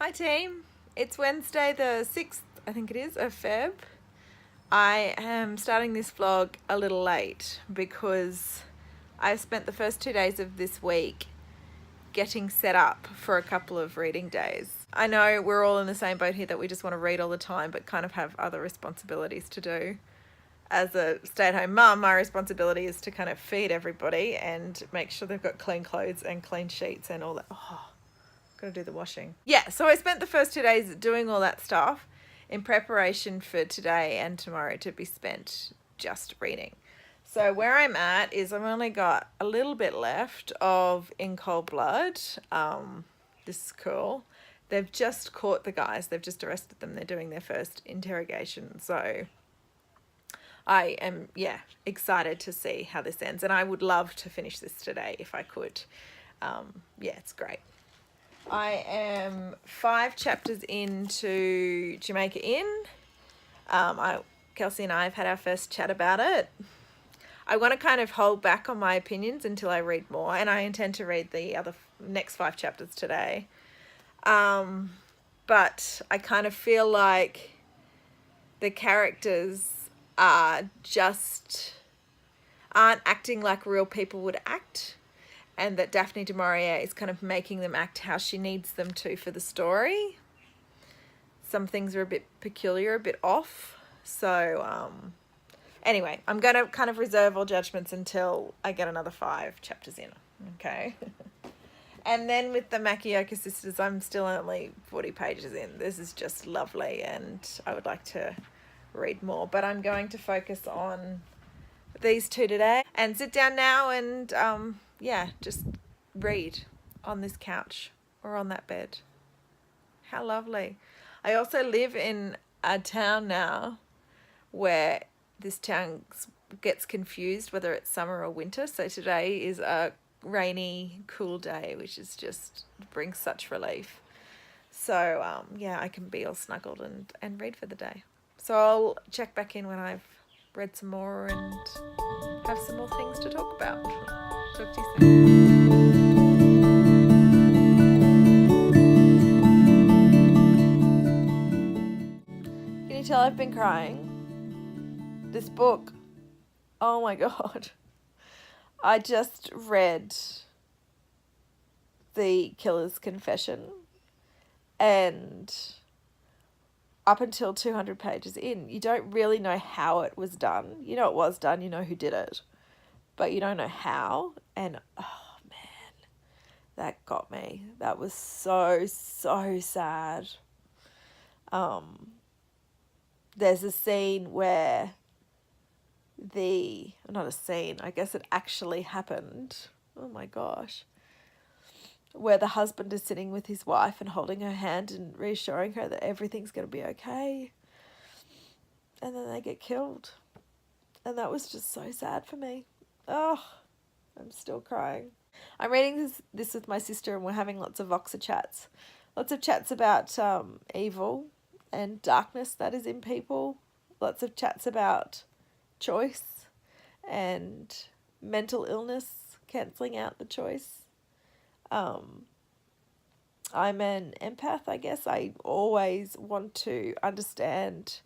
Hi team, it's Wednesday the 6th, I think it is, of Feb. I am starting this vlog a little late because I spent the first 2 days of this week getting set up for a couple of reading days. I know we're all in the same boat here that we just want to read all the time but kind of have other responsibilities to do. As a stay-at-home mum, my responsibility is to kind of feed everybody and make sure they've got clean clothes and clean sheets and all that. Gotta do the washing. Yeah, so I spent the first 2 days doing all that stuff in preparation for today and tomorrow to be spent just reading. So where I'm at is I've only got a little bit left of In Cold Blood. This is cool. They've just caught the guys. They've just arrested them. They're doing their first interrogation. So I am, excited to see how this ends. And I would love to finish this today if I could. It's great. I am 5 chapters into Jamaica Inn. Kelsey and I have had our first chat about it. I want to kind of hold back on my opinions until I read more, and I intend to read the other next 5 chapters today. But I kind of feel like the characters aren't acting like real people would act, and that Daphne du Maurier is kind of making them act how she needs them to for the story. Some things are a bit peculiar, a bit off. So anyway, I'm going to kind of reserve all judgments until I get another 5 chapters in. Okay. And then with the Makioka sisters, I'm still only 40 pages in. This is just lovely and I would like to read more. But I'm going to focus on these 2 today and sit down now and just read on this couch or on that bed. How lovely. I also live in a town now where this town gets confused whether it's summer or winter. So today is a rainy, cool day, which is just brings such relief. So I can be all snuggled and read for the day. So I'll check back in when I've read some more and have some more things to talk about. Talk to you soon. Can you tell I've been crying? This book, oh my god. I just read The Killer's Confession, and up until 200 pages in, you don't really know how it was done. You know it was done, you know who did it, but you don't know how. And oh man, that got me. That was so sad. There's a scene where not a scene, I guess it actually happened. Oh my gosh. Where the husband is sitting with his wife and holding her hand and reassuring her that everything's going to be okay. And then they get killed. And that was just so sad for me. Oh, I'm still crying. I'm reading this with my sister and we're having lots of Voxer chats. Lots of chats about evil and darkness that is in people. Lots of chats about choice and mental illness cancelling out the choice. I'm an empath, I guess. I always want to understand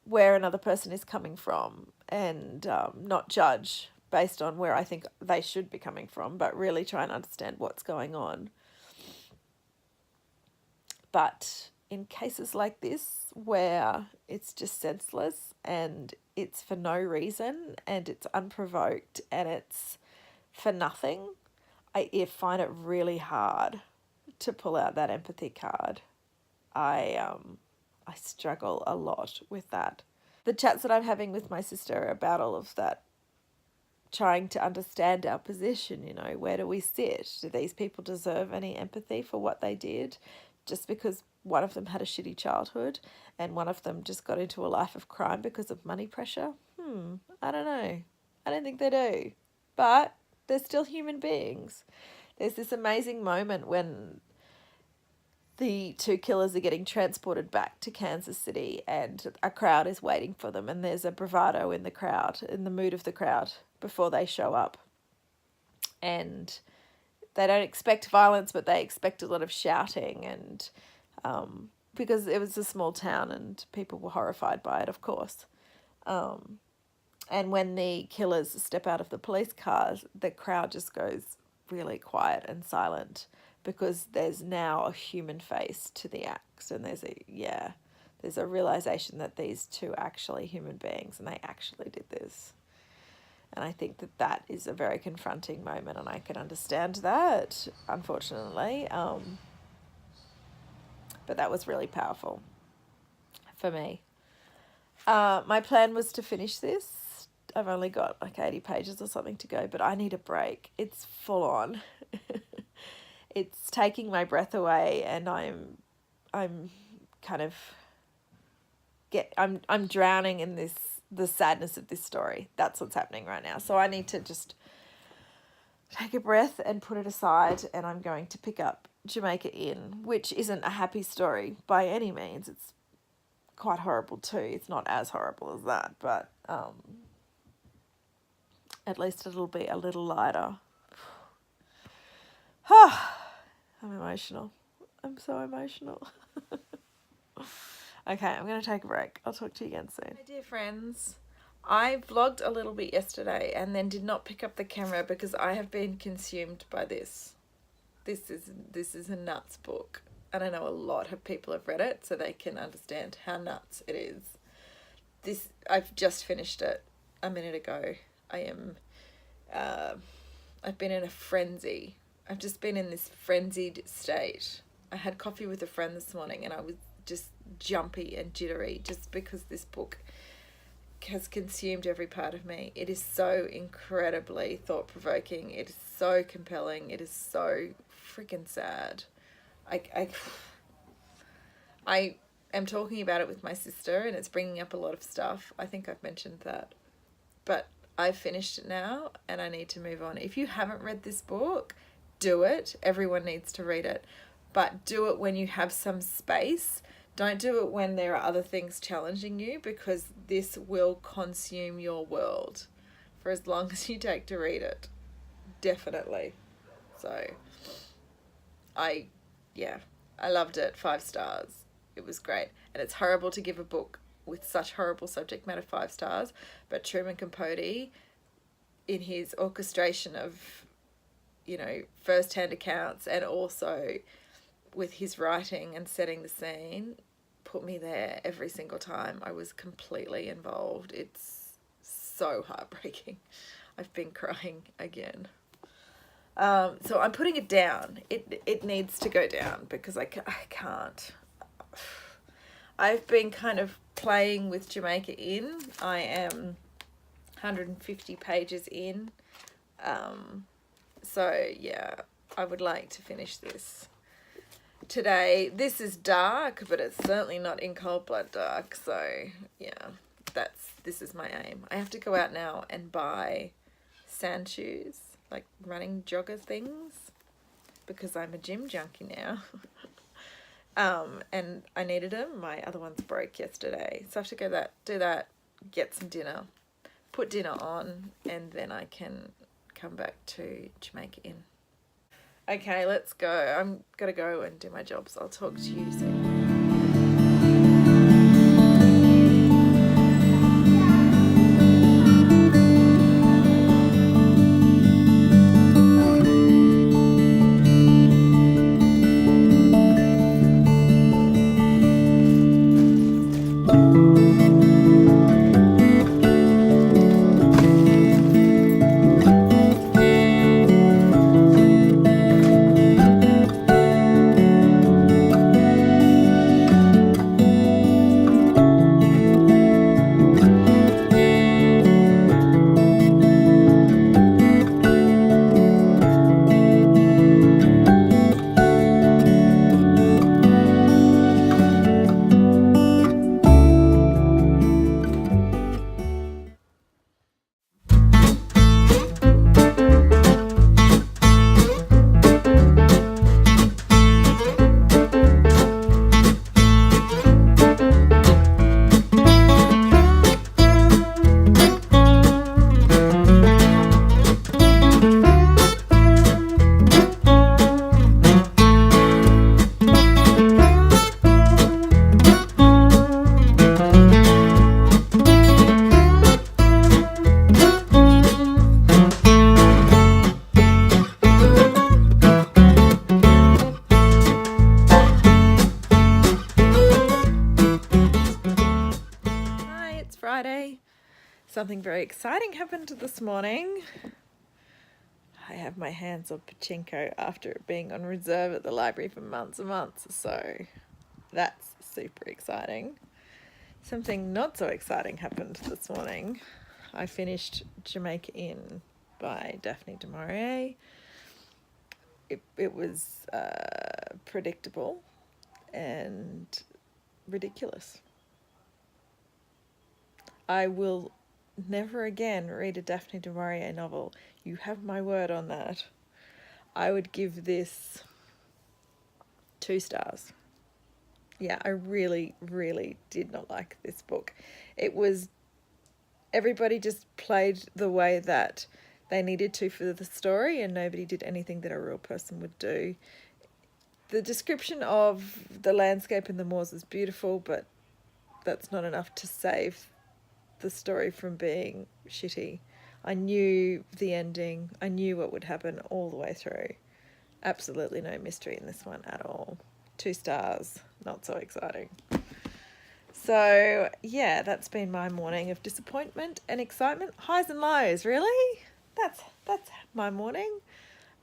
where another person is coming from and not judge based on where I think they should be coming from, but really try and understand what's going on. But in cases like this, where it's just senseless and it's for no reason and it's unprovoked and it's for nothing, I find it really hard to pull out that empathy card. I struggle a lot with that. The chats that I'm having with my sister are about all of that, trying to understand our position, where do we sit? Do these people deserve any empathy for what they did? Just because one of them had a shitty childhood and one of them just got into a life of crime because of money pressure? I don't know. I don't think they do. But they're still human beings. There's this amazing moment when the 2 killers are getting transported back to Kansas City and a crowd is waiting for them, and there's a bravado in the crowd, in the mood of the crowd, before they show up. And they don't expect violence, but they expect a lot of shouting, and because it was a small town and people were horrified by it, of course. And when the killers step out of the police cars, the crowd just goes really quiet and silent because there's now a human face to the act, and there's a realization that these two are actually human beings and they actually did this. And I think that is a very confronting moment, and I can understand that, unfortunately. But that was really powerful for me. My plan was to finish this. I've only got like 80 pages or something to go, but I need a break. It's full on. It's taking my breath away, and I'm kind of I'm drowning in the sadness of this story. That's what's happening right now. So I need to just take a breath and put it aside, and I'm going to pick up Jamaica Inn, which isn't a happy story by any means. It's quite horrible too. It's not as horrible as that, but at least it'll be a little lighter. I'm emotional. I'm so emotional. Okay, I'm going to take a break. I'll talk to you again soon. My dear friends, I vlogged a little bit yesterday and then did not pick up the camera because I have been consumed by this. This is a nuts book. And I know a lot of people have read it, so they can understand how nuts it is. I've just finished it a minute ago. I've been in a frenzy. I've just been in this frenzied state. I had coffee with a friend this morning and I was just jumpy and jittery just because this book has consumed every part of me. It is so incredibly thought-provoking. It is so compelling. It is so freaking sad. I am talking about it with my sister and it's bringing up a lot of stuff. I think I've mentioned that. But I've finished it now and I need to move on. If you haven't read this book, do it. Everyone needs to read it. But do it when you have some space. Don't do it when there are other things challenging you, because this will consume your world for as long as you take to read it. Definitely. So, I loved it. 5 stars. It was great. And it's horrible to give a book with such horrible subject matter 5 stars, but Truman Capote, in his orchestration of, first-hand accounts and also with his writing and setting the scene, put me there every single time. I was completely involved. It's so heartbreaking. I've been crying again. So I'm putting it down. It needs to go down because I can't. I've been kind of playing with Jamaica Inn. I am 150 pages in. So yeah, I would like to finish this today. This is dark, but it's certainly not in cold blood dark. So yeah, this is my aim. I have to go out now and buy sand shoes, like running jogger things, because I'm a gym junkie now. And I needed them. My other ones broke yesterday, so I have to go do that, get some dinner, put dinner on, and then I can come back to Jamaica Inn. Okay, let's go. I'm gonna go and do my jobs. I'll talk to you soon. something very exciting happened this morning. I have my hands on pachinko after it being on reserve at the library for months and months, so that's super exciting. Something not so exciting happened this morning. I finished Jamaica Inn by Daphne du Maurier. It was predictable and ridiculous. I will never again read a Daphne du Maurier novel. You have my word on that. I would give this 2 stars. Yeah, I really, really did not like this book. It was, everybody just played the way that they needed to for the story, and nobody did anything that a real person would do. The description of the landscape and the moors is beautiful, but that's not enough to save the story from being shitty. I knew the ending. I knew what would happen all the way through. Absolutely no mystery in this one at all. 2 stars. Not so exciting. So, yeah, that's been my morning of disappointment and excitement. Highs and lows, really? That's my morning.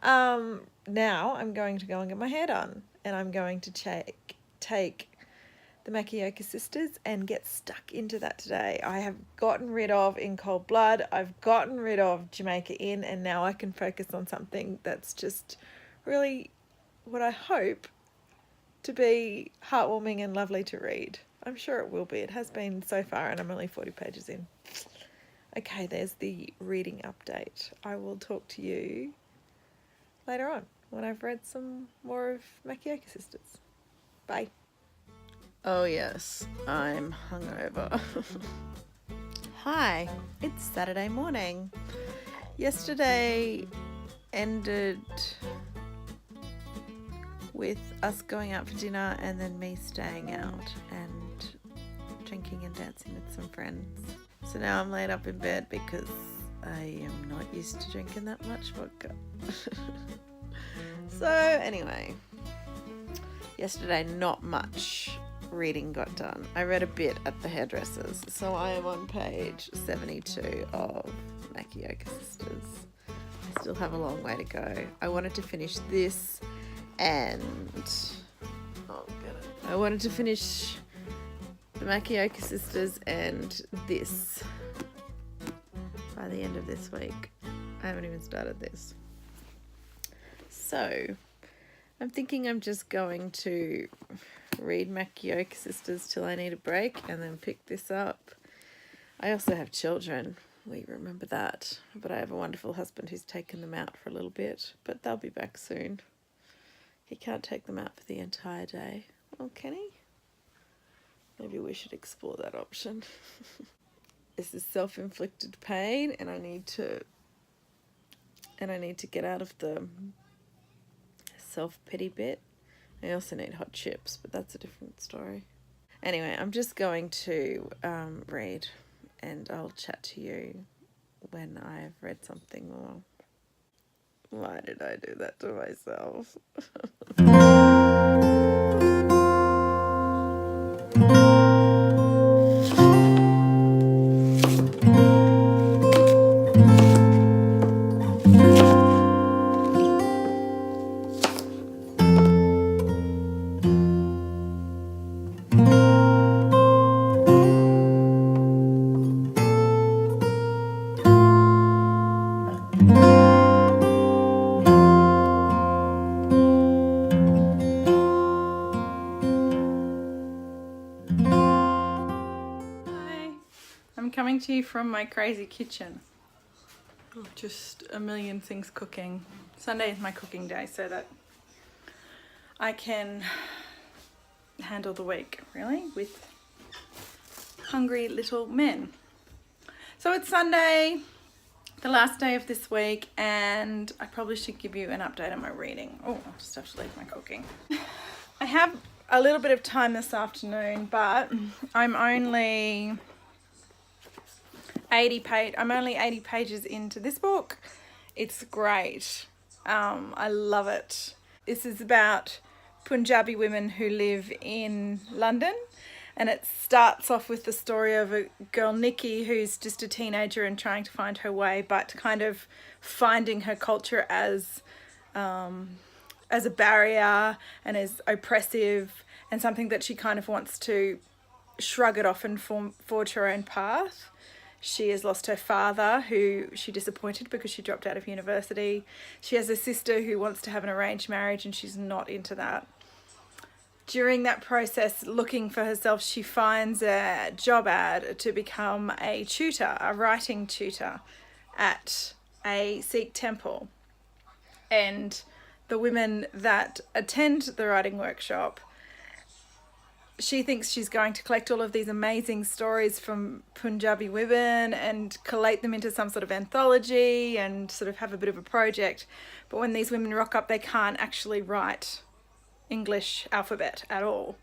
Now I'm going to go and get my hair done, and I'm going to take the Makioka sisters and get stuck into that today. I have gotten rid of In Cold Blood. I've gotten rid of Jamaica Inn, and now I can focus on something that's just really what I hope to be heartwarming and lovely to read. I'm sure it will be. It has been so far, and I'm only 40 pages in. Okay, there's the reading update. I will talk to you later on when I've read some more of Makioka sisters. Bye. Oh yes, I'm hungover. Hi, it's Saturday morning. Yesterday ended with us going out for dinner and then me staying out and drinking and dancing with some friends. So now I'm laid up in bed because I am not used to drinking that much vodka. So anyway, yesterday not much reading got done. I read a bit at the hairdressers, so I am on page 72 of Makioka Sisters. I still have a long way to go. I wanted to finish this and I wanted to finish the Makioka Sisters and this by the end of this week. I haven't even started this. So I'm thinking I'm just going to read Makioka Sisters till I need a break and then pick this up. I also have children. We remember that. But I have a wonderful husband who's taken them out for a little bit. But they'll be back soon. He can't take them out for the entire day. Oh, can he? Maybe we should explore that option. This is self-inflicted pain, and I need to get out of the self-pity bit. I also need hot chips, but that's a different story. Anyway, I'm just going to read, and I'll chat to you when I've read something more. Why did I do that to myself? Coming to you from my crazy kitchen. Just a million things cooking. Sunday is my cooking day so that I can handle the week, really, with hungry little men. So it's Sunday, the last day of this week, and I probably should give you an update on my reading. Oh, I'll just have to leave my cooking. I have a little bit of time this afternoon, but I'm only 80 pages into this book. It's great. I love it. This is about Punjabi women who live in London, And it starts off with the story of a girl, Nikki, who's just a teenager and trying to find her way, but kind of finding her culture as a barrier and as oppressive, and something that she kind of wants to shrug it off and forge her own path. She has lost her father, who she disappointed because she dropped out of university. She has a sister who wants to have an arranged marriage and she's not into that. During that process, looking for herself, she finds a job ad to become a tutor, a writing tutor at a Sikh temple. And the women that attend the writing workshop, she thinks she's going to collect all of these amazing stories from Punjabi women and collate them into some sort of anthology and sort of have a bit of a project. But when these women rock up, they can't actually write English alphabet at all.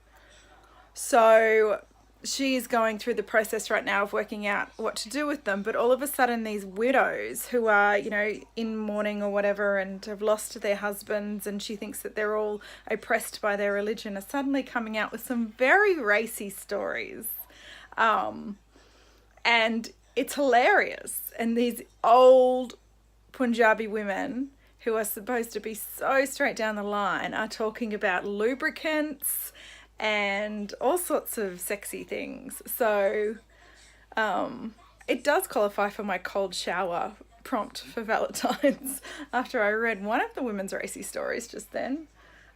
So she's going through the process right now of working out what to do with them. But all of a sudden, these widows who are, you know, in mourning or whatever and have lost their husbands, and she thinks that they're all oppressed by their religion, are suddenly coming out with some very racy stories. And it's hilarious. And these old Punjabi women who are supposed to be so straight down the line are talking about lubricants and all sorts of sexy things. So it does qualify for my cold shower prompt for VaLITines after I read one of the women's racy stories just then.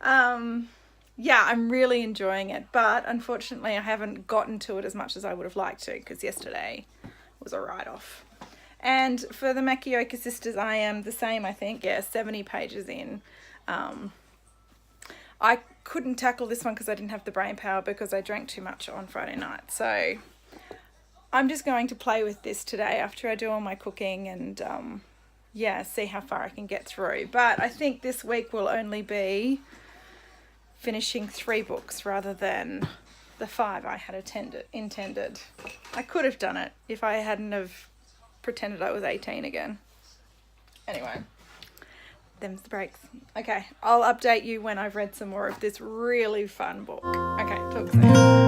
Yeah, I'm really enjoying it, but unfortunately I haven't gotten to it as much as I would have liked to, because yesterday was a write-off. And for the Makioka sisters, I am the same, I think. Yeah, 70 pages in. I couldn't tackle this one because I didn't have the brain power because I drank too much on Friday night. So I'm just going to play with this today after I do all my cooking and, yeah, see how far I can get through. But I think this week will only be finishing 3 books rather than the 5 I had intended. I could have done it if I hadn't have pretended I was 18 again. Anyway, them's the breaks. Okay, I'll update you when I've read some more of this really fun book. Okay, talk soon.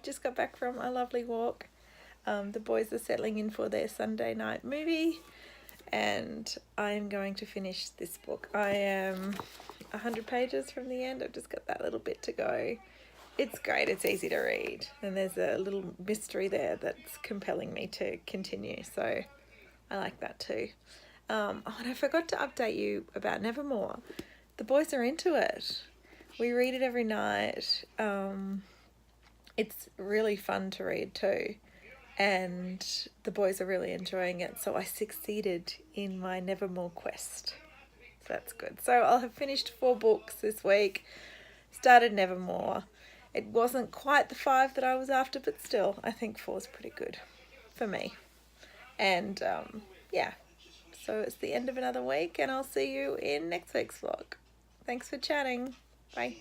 Just got back from a lovely walk. The boys are settling in for their Sunday night movie, and I'm going to finish this book. I am 100 pages from the end. I've just got that little bit to go. It's great. It's easy to read, and there's a little mystery there that's compelling me to continue, so I like that too. Oh, and I forgot to update you about Nevermore. The boys are into it. We read it every night. It's really fun to read too, and the boys are really enjoying it, so I succeeded in my Nevermore quest, so that's good. So I'll have finished 4 books this week, started Nevermore. It wasn't quite the 5 that I was after, but still, I think 4 is pretty good for me. And yeah, so it's the end of another week, and I'll see you in next week's vlog. Thanks for chatting. Bye.